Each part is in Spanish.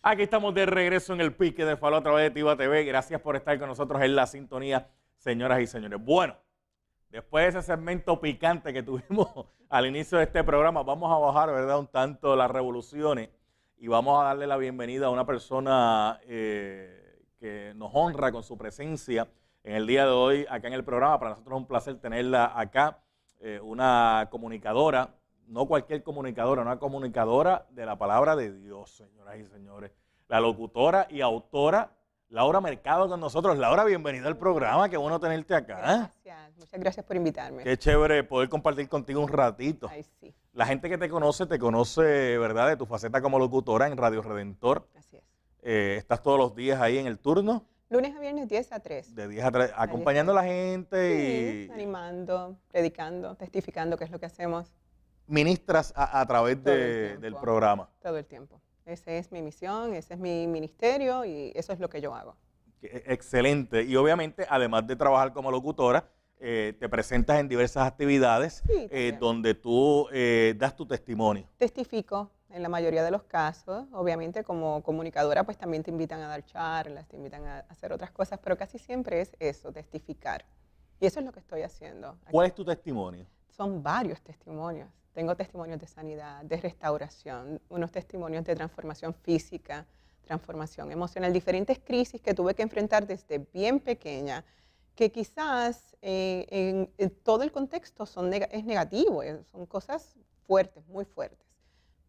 Aquí estamos de regreso en el pique de Falú a través de Tiva TV. Gracias por estar con nosotros en la sintonía, señoras y señores. Bueno, después de ese segmento picante que tuvimos al inicio de este programa, vamos a bajar, ¿verdad?, un tanto las revoluciones y vamos a darle la bienvenida a una persona que nos honra con su presencia en el día de hoy acá en el programa. Para nosotros es un placer tenerla acá, una comunicadora. No cualquier comunicadora, una comunicadora de la palabra de Dios, señoras y señores. La locutora y autora Laura Mercado con nosotros. Laura, bienvenida al programa, qué bueno tenerte acá. Gracias, muchas gracias por invitarme. Qué chévere poder compartir contigo un ratito. Ay, sí. La gente que te conoce, ¿verdad?, de tu faceta como locutora en Radio Redentor. Así es. Estás todos los días ahí en el turno. Lunes a viernes 10 a 3. De 10 a 3, acompañando a la gente Sí, animando, predicando, testificando, que es lo que hacemos. Ministras a través del programa. Todo el tiempo. Esa es mi misión, ese es mi ministerio y eso es lo que yo hago. Excelente. Y obviamente, además de trabajar como locutora, te presentas en diversas actividades donde tú das tu testimonio. Testifico en la mayoría de los casos. Obviamente, como comunicadora, pues también te invitan a dar charlas, te invitan a hacer otras cosas, pero casi siempre es eso, testificar. Y eso es lo que estoy haciendo aquí. ¿Cuál es tu testimonio? Son varios testimonios. Tengo testimonios de sanidad, de restauración, unos testimonios de transformación física, transformación emocional, diferentes crisis que tuve que enfrentar desde bien pequeña, que quizás en todo el contexto es negativo, son cosas fuertes, muy fuertes,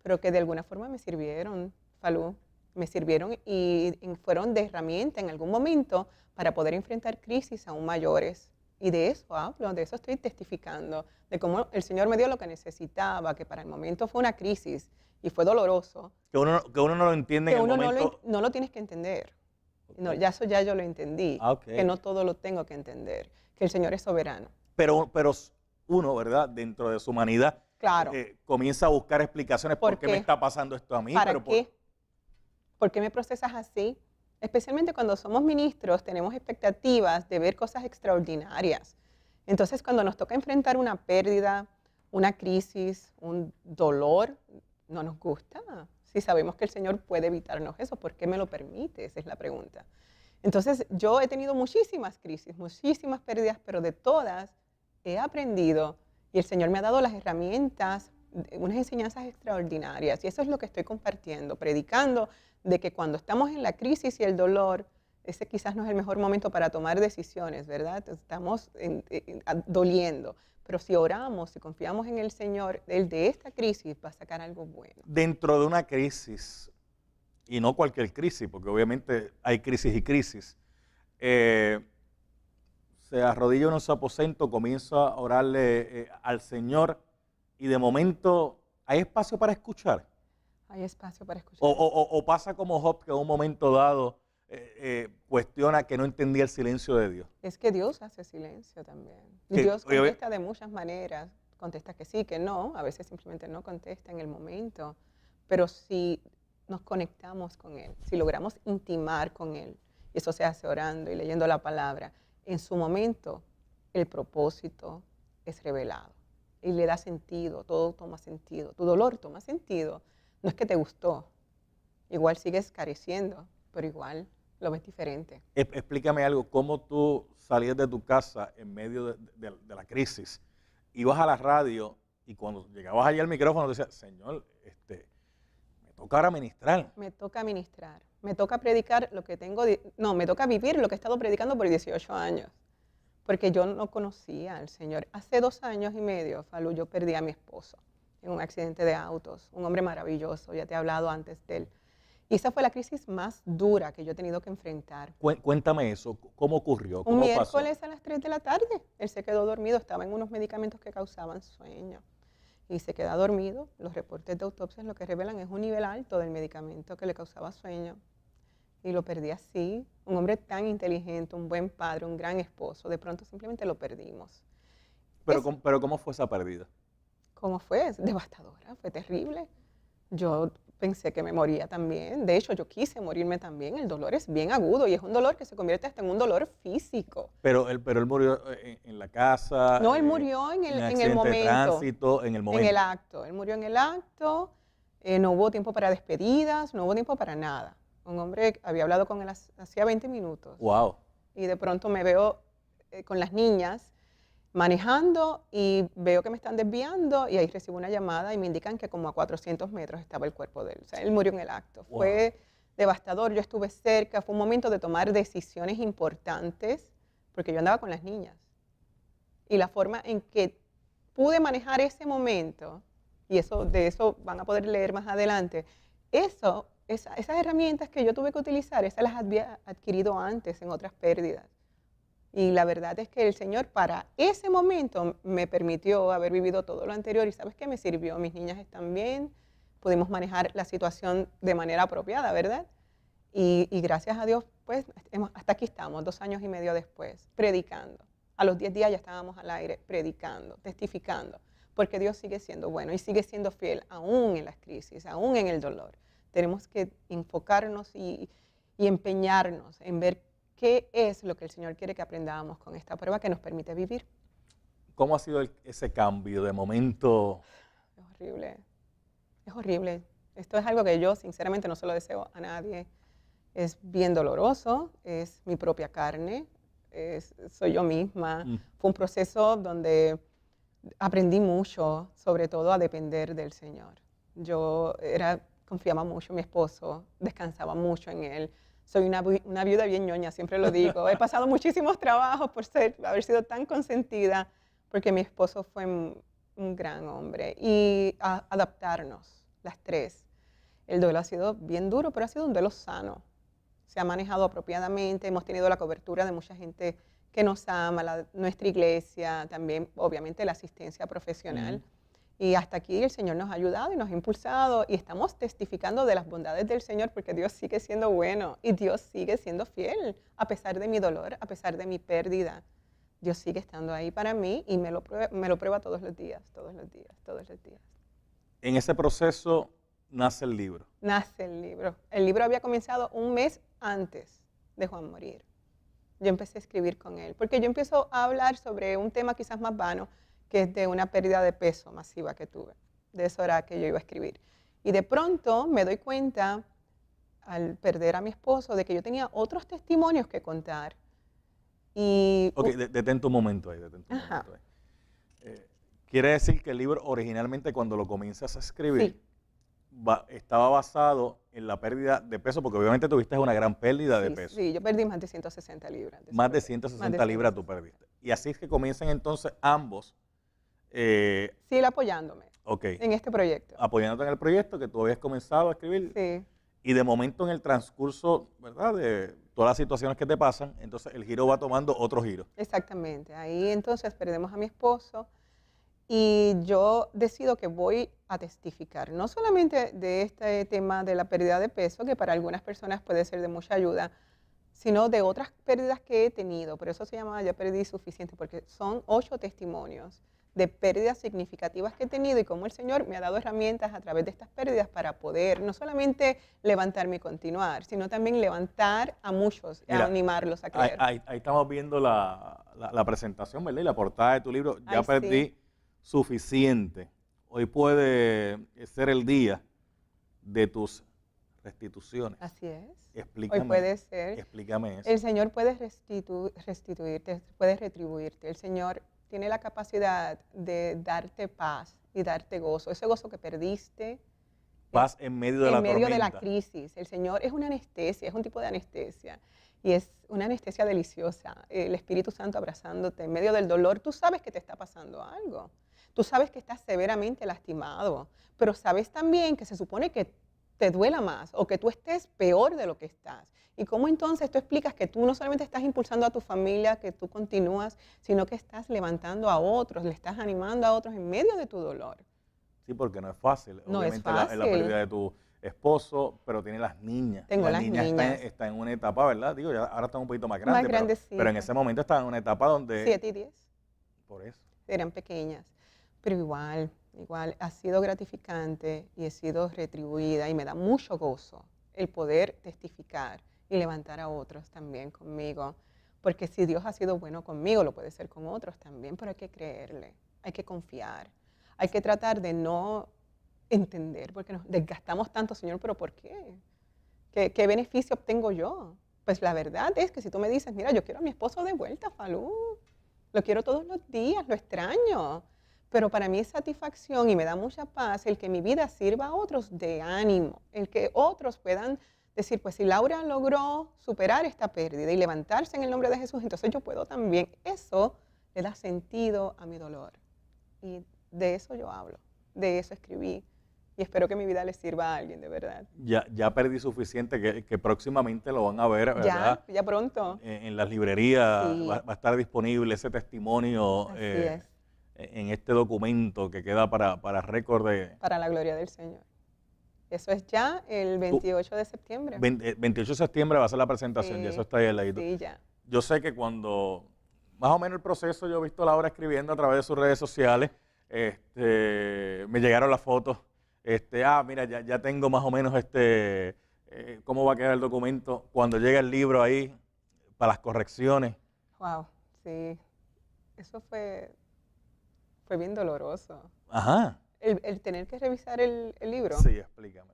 pero que de alguna forma me sirvieron, Falú, me sirvieron y fueron de herramienta en algún momento para poder enfrentar crisis aún mayores. Y de eso hablo, de eso estoy testificando, de cómo el Señor me dio lo que necesitaba, que para el momento fue una crisis y fue doloroso. Que uno no lo entiende en el momento. No lo tienes que entender. Okay. No, eso ya yo lo entendí, que no todo lo tengo que entender, que el Señor es soberano. Pero uno, ¿verdad?, dentro de su humanidad, claro, comienza a buscar explicaciones por qué me está pasando esto a mí. ¿Para qué? ¿Por qué me procesas así? Especialmente cuando somos ministros, tenemos expectativas de ver cosas extraordinarias. Entonces, cuando nos toca enfrentar una pérdida, una crisis, un dolor, no nos gusta. Si sabemos que el Señor puede evitarnos eso, ¿por qué me lo permite? Esa es la pregunta. Entonces, yo he tenido muchísimas crisis, muchísimas pérdidas, pero de todas he aprendido y el Señor me ha dado las herramientas, unas enseñanzas extraordinarias. Y eso es lo que estoy compartiendo, predicando, de que cuando estamos en la crisis y el dolor, ese quizás no es el mejor momento para tomar decisiones, ¿verdad? Estamos doliendo, pero si oramos, si confiamos en el Señor, Él de esta crisis va a sacar algo bueno. Dentro de una crisis, y no cualquier crisis, porque obviamente hay crisis y crisis, se arrodilla uno en su aposento, comienza a orarle al Señor y de momento hay espacio para escuchar. Hay espacio para escuchar. O pasa como Job, que en un momento dado cuestiona que no entendía el silencio de Dios. Es que Dios hace silencio también. Dios contesta de muchas maneras. Contesta que sí, que no. A veces simplemente no contesta en el momento. Pero si nos conectamos con Él, si logramos intimar con Él, y eso se hace orando y leyendo la palabra, en su momento el propósito es revelado. Y le da sentido, todo toma sentido. Tu dolor toma sentido. No es que te gustó, igual sigues careciendo, pero igual lo ves diferente. Explícame algo, ¿cómo tú salías de tu casa en medio de la crisis, ibas a la radio y cuando llegabas allí al micrófono decías, Señor, me toca ahora ministrar? Me toca ministrar, me toca predicar lo que tengo, me toca vivir lo que he estado predicando por 18 años, porque yo no conocía al Señor. Hace 2 años y medio, Falú, yo perdí a mi esposo en un accidente de autos, un hombre maravilloso, ya te he hablado antes de él. Y esa fue la crisis más dura que yo he tenido que enfrentar. Cuéntame eso, ¿cómo ocurrió? ¿Cómo un pasó? Miércoles a las 3 de la tarde, él se quedó dormido, estaba en unos medicamentos que causaban sueño. Y se queda dormido, los reportes de autopsia lo que revelan es un nivel alto del medicamento que le causaba sueño. Y lo perdí así, un hombre tan inteligente, un buen padre, un gran esposo, de pronto simplemente lo perdimos. Pero ¿cómo fue esa pérdida? ¿Cómo fue? Es devastadora, fue terrible. Yo pensé que me moría también. De hecho, yo quise morirme también. El dolor es bien agudo y es un dolor que se convierte hasta en un dolor físico. Pero él murió en la casa. No, él murió en el momento. De tránsito, en el momento. En el acto. Él murió en el acto. No hubo tiempo para despedidas, no hubo tiempo para nada. Un hombre, había hablado con él hacía 20 minutos. Wow. Y de pronto me veo con las niñas manejando y veo que me están desviando y ahí recibo una llamada y me indican que como a 400 metros estaba el cuerpo de él. O sea, él murió en el acto. Wow. Fue devastador, yo estuve cerca, fue un momento de tomar decisiones importantes porque yo andaba con las niñas. Y la forma en que pude manejar ese momento, y de eso van a poder leer más adelante, esas herramientas que yo tuve que utilizar, esas las había adquirido antes en otras pérdidas. Y la verdad es que el Señor para ese momento me permitió haber vivido todo lo anterior y ¿sabes qué? Me sirvió. Mis niñas están bien, pudimos manejar la situación de manera apropiada, ¿verdad? Y gracias a Dios, pues hasta aquí estamos, 2 años y medio después, predicando. A los 10 días ya estábamos al aire, predicando, testificando, porque Dios sigue siendo bueno y sigue siendo fiel aún en las crisis, aún en el dolor. Tenemos que enfocarnos y empeñarnos en ver qué es lo que el Señor quiere que aprendamos con esta prueba que nos permite vivir. ¿Cómo ha sido ese cambio de momento? Es horrible, es horrible. Esto es algo que yo sinceramente no se lo deseo a nadie. Es bien doloroso, es mi propia carne, soy yo misma. Fue un proceso donde aprendí mucho, sobre todo a depender del Señor. Yo confiaba mucho en mi esposo, descansaba mucho en él. Soy una viuda bien ñoña, siempre lo digo. He pasado muchísimos trabajos por haber sido tan consentida, porque mi esposo fue un gran hombre. Y adaptarnos, las tres. El duelo ha sido bien duro, pero ha sido un duelo sano. Se ha manejado apropiadamente, hemos tenido la cobertura de mucha gente que nos ama, nuestra iglesia, también obviamente la asistencia profesional. Y hasta aquí el Señor nos ha ayudado y nos ha impulsado y estamos testificando de las bondades del Señor porque Dios sigue siendo bueno y Dios sigue siendo fiel a pesar de mi dolor, a pesar de mi pérdida. Dios sigue estando ahí para mí y me lo prueba todos los días, todos los días, todos los días. En ese proceso nace el libro. Nace el libro. El libro había comenzado un mes antes de Juan morir. Yo empecé a escribir con él, porque yo empiezo a hablar sobre un tema quizás más vano, que es de una pérdida de peso masiva que tuve. De eso era que yo iba a escribir. Y de pronto me doy cuenta, al perder a mi esposo, de que yo tenía otros testimonios que contar. Y, Ok, detente un momento ahí, quiere decir que el libro originalmente cuando lo comienzas a escribir, sí, estaba basado en la pérdida de peso, porque obviamente tuviste una gran pérdida de peso. Sí, yo perdí más de 160 libras. Más de 160 libras tú perdiste. Y así es que comienzan entonces ambos. Sí, él apoyándome en este proyecto. Apoyándote en el proyecto que tú habías comenzado a escribir. Sí. Y de momento en el transcurso, ¿verdad?, de todas las situaciones que te pasan, entonces el giro va tomando otro giro. Exactamente. Ahí entonces perdemos a mi esposo. Y yo decido que voy a testificar, no solamente de este tema de la pérdida de peso, que para algunas personas puede ser de mucha ayuda, sino de otras pérdidas que he tenido. Por eso se llama Ya perdí suficiente, porque son 8 testimonios de pérdidas significativas que he tenido y cómo el Señor me ha dado herramientas a través de estas pérdidas para poder no solamente levantarme y continuar, sino también levantar a muchos y animarlos a creer. Ahí estamos viendo la presentación, ¿verdad? Y la portada de tu libro, Ya perdí sí. suficiente. Hoy puede ser el día de tus restituciones. Así es. Explícame. Hoy puede ser. Explícame eso. El Señor puede restituirte, puede retribuirte. El Señor tiene la capacidad de darte paz y darte gozo. Ese gozo que perdiste. Paz en medio de la tormenta. En medio de la crisis. El Señor es una anestesia, es un tipo de anestesia. Y es una anestesia deliciosa. El Espíritu Santo abrazándote en medio del dolor. Tú sabes que te está pasando algo. Tú sabes que estás severamente lastimado. Pero sabes también que se supone que te duela más o que tú estés peor de lo que estás. Y cómo entonces tú explicas que tú no solamente estás impulsando a tu familia, que tú continúas, sino que estás levantando a otros, le estás animando a otros en medio de tu dolor. Sí, porque no es fácil. No obviamente es fácil. La pérdida de tu esposo, pero tiene las niñas. Tengo las niñas. Está en una etapa, ¿verdad? Digo, ya ahora están un poquito más grandes, pero en ese momento estaban en una etapa donde... 7 y 10. Por eso. Eran pequeñas, pero igual ha sido gratificante y he sido retribuida y me da mucho gozo el poder testificar y levantar a otros también conmigo, porque si Dios ha sido bueno conmigo, lo puede ser con otros también, pero hay que creerle, hay que confiar, hay que tratar de no entender, porque nos desgastamos tanto, Señor, pero ¿por qué? ¿Qué beneficio obtengo yo? Pues la verdad es que si tú me dices, mira, yo quiero a mi esposo de vuelta, Falú, lo quiero todos los días, lo extraño. Pero para mí es satisfacción y me da mucha paz el que mi vida sirva a otros de ánimo, el que otros puedan decir, pues si Laura logró superar esta pérdida y levantarse en el nombre de Jesús, entonces yo puedo también. Eso le da sentido a mi dolor. Y de eso yo hablo, de eso escribí. Y espero que mi vida le sirva a alguien, de verdad. Ya perdí suficiente, que próximamente lo van a ver, ¿verdad? Ya pronto. En las librerías Sí. va a estar disponible ese testimonio Así es. en este documento que queda para récord de Para la gloria del Señor. Eso es ya el 28 de septiembre. 28 de septiembre va a ser la presentación, Sí, y eso está ahí al ladito. sí, ya. Yo sé que cuando, más o menos el proceso, yo he visto a Laura escribiendo a través de sus redes sociales, me llegaron las fotos, mira, ya tengo más o menos cómo va a quedar el documento. Cuando llega el libro ahí, para las correcciones. Wow, sí. Eso fue bien doloroso. Ajá. El tener que revisar el libro. Sí, explícame.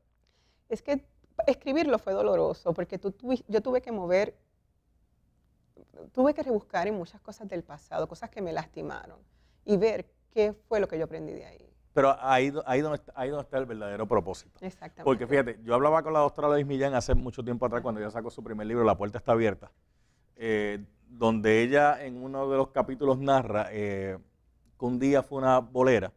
Es que escribirlo fue doloroso porque yo tuve que rebuscar en muchas cosas del pasado, cosas que me lastimaron y ver qué fue lo que yo aprendí de ahí. Pero ahí donde está el verdadero propósito. Exactamente. Porque fíjate, yo hablaba con la doctora Lois Millán hace mucho tiempo atrás, cuando ella sacó su primer libro, La puerta está abierta, donde ella en uno de los capítulos narra que un día fue una bolera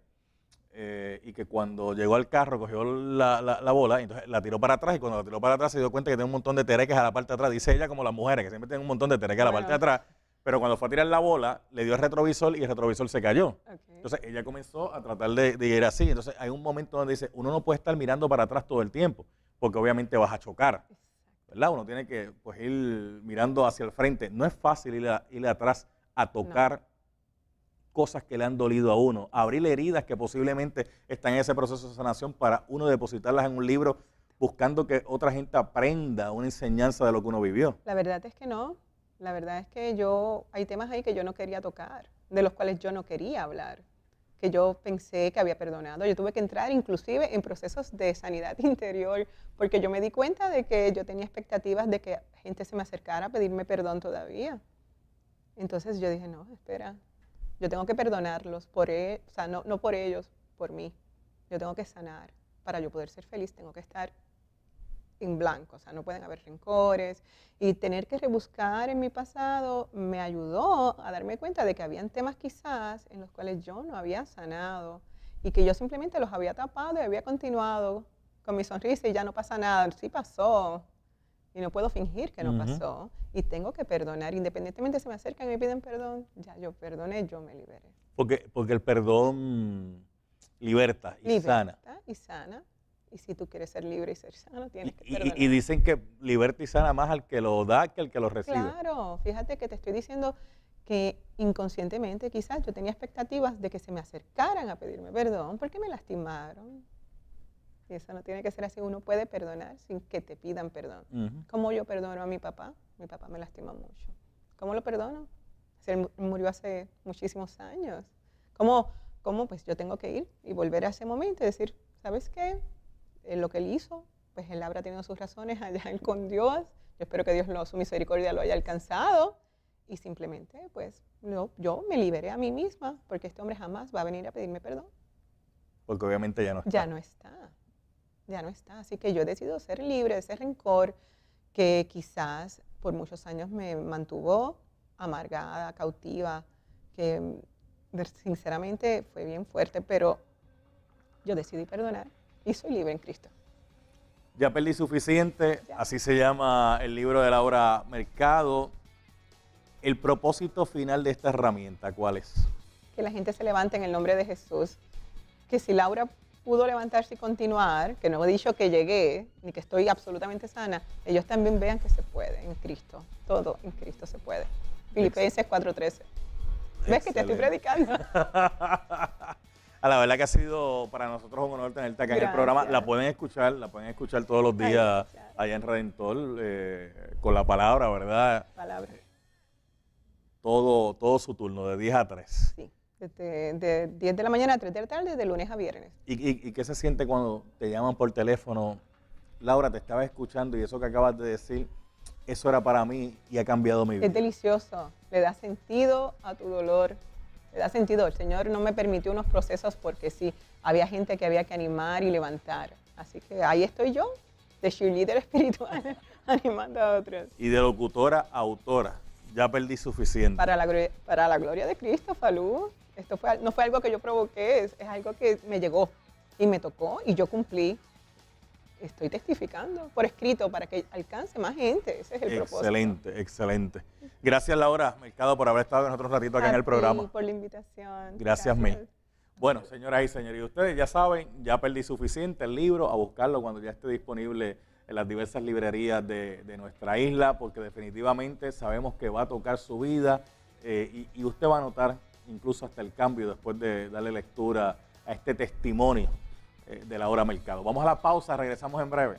y que cuando llegó al carro cogió la bola y entonces la tiró para atrás, y cuando la tiró para atrás se dio cuenta que tenía un montón de tereques a la parte de atrás. Dice ella, como las mujeres, que siempre tienen un montón de tereques a la parte de atrás, pero cuando fue a tirar la bola le dio el retrovisor y el retrovisor se cayó. Okay. Entonces ella comenzó a tratar de ir así. Entonces hay un momento donde dice, uno no puede estar mirando para atrás todo el tiempo, porque obviamente vas a chocar, ¿verdad? Uno tiene que pues, ir mirando hacia el frente. No es fácil ir atrás a tocar cosas que le han dolido a uno, abrir heridas que posiblemente están en ese proceso de sanación para uno depositarlas en un libro buscando que otra gente aprenda una enseñanza de lo que uno vivió. La verdad es que no. La verdad es que hay temas ahí que yo no quería tocar, de los cuales yo no quería hablar, que yo pensé que había perdonado. Yo tuve que entrar inclusive en procesos de sanidad interior, porque yo me di cuenta de que yo tenía expectativas de que gente se me acercara a pedirme perdón todavía. Entonces yo dije, no, espera, yo tengo que perdonarlos, o sea, no por ellos, por mí. Yo tengo que sanar. Para yo poder ser feliz tengo que estar en blanco, o sea, no pueden haber rencores. Y tener que rebuscar en mi pasado me ayudó a darme cuenta de que habían temas quizás en los cuales yo no había sanado y que yo simplemente los había tapado y había continuado con mi sonrisa y ya no pasa nada. Sí pasó y no puedo fingir que no pasó y tengo que perdonar. Independientemente si me acercan y me piden perdón, ya yo perdoné, yo me liberé. Porque el perdón liberta y sana. Y sana. Y si tú quieres ser libre y ser sano, tienes que perdonar. Y dicen que liberta y sana más al que lo da que al que lo recibe. Claro, fíjate que te estoy diciendo que inconscientemente quizás yo tenía expectativas de que se me acercaran a pedirme perdón porque me lastimaron. Y eso no tiene que ser así. Uno puede perdonar sin que te pidan perdón. ¿Cómo yo perdono a mi papá? Mi papá me lastima mucho. ¿Cómo lo perdono? Él murió hace muchísimos años. ¿Cómo? Pues yo tengo que ir y volver a ese momento y decir, ¿sabes qué? Lo que él hizo, pues él habrá tenido sus razones allá él con Dios. Yo espero que Dios su misericordia lo haya alcanzado. Y simplemente, pues, yo me liberé a mí misma porque este hombre jamás va a venir a pedirme perdón. Porque obviamente ya no está. Ya no está. Ya no está. Así que yo he decidido ser libre de ese rencor que quizás por muchos años me mantuvo amargada, cautiva, que sinceramente fue bien fuerte, pero yo decidí perdonar. Y soy libre en Cristo. Ya perdí suficiente, así se llama el libro de Laura Mercado. El propósito final de esta herramienta, ¿cuál es? Que la gente se levante en el nombre de Jesús. Que si Laura pudo levantarse y continuar, que no he dicho que llegué, ni que estoy absolutamente sana, ellos también vean que se puede en Cristo. Todo en Cristo se puede. Filipenses 4:13. ¿Ves que te estoy predicando? A la verdad que ha sido para nosotros un honor tenerte acá en el programa. La pueden escuchar todos los días allá en Redentor, con la palabra, ¿verdad? Palabra. Todo su turno, de 10 a 3. Sí, de 10 de la mañana a 3 de la tarde, de lunes a viernes. ¿Y qué se siente cuando te llaman por teléfono Laura, te estaba escuchando y eso que acabas de decir, eso era para mí y ha cambiado mi vida. Es delicioso, le da sentido a tu dolor, le da sentido. El Señor no me permitió unos procesos porque sí, había gente que había que animar y levantar. Así que ahí estoy yo, de cheerleader espiritual, animando a otros. Y de locutora a autora, ya perdí suficiente. Para la gloria de Cristo, Falú. Esto no fue algo que yo provoqué, es algo que me llegó y me tocó y yo cumplí. Estoy testificando por escrito para que alcance más gente. Ese es el propósito. Excelente, excelente. Gracias, Laura Mercado, por haber estado con nosotros un ratito acá en el programa. Por la invitación. Gracias mil. Bueno, señoras y señores, y ustedes ya saben, ya perdí suficiente el libro, a buscarlo cuando ya esté disponible en las diversas librerías de nuestra isla, porque definitivamente sabemos que va a tocar su vida y usted va a notar incluso hasta el cambio después de darle lectura a este testimonio de Laura Mercado. Vamos a la pausa, regresamos en breve.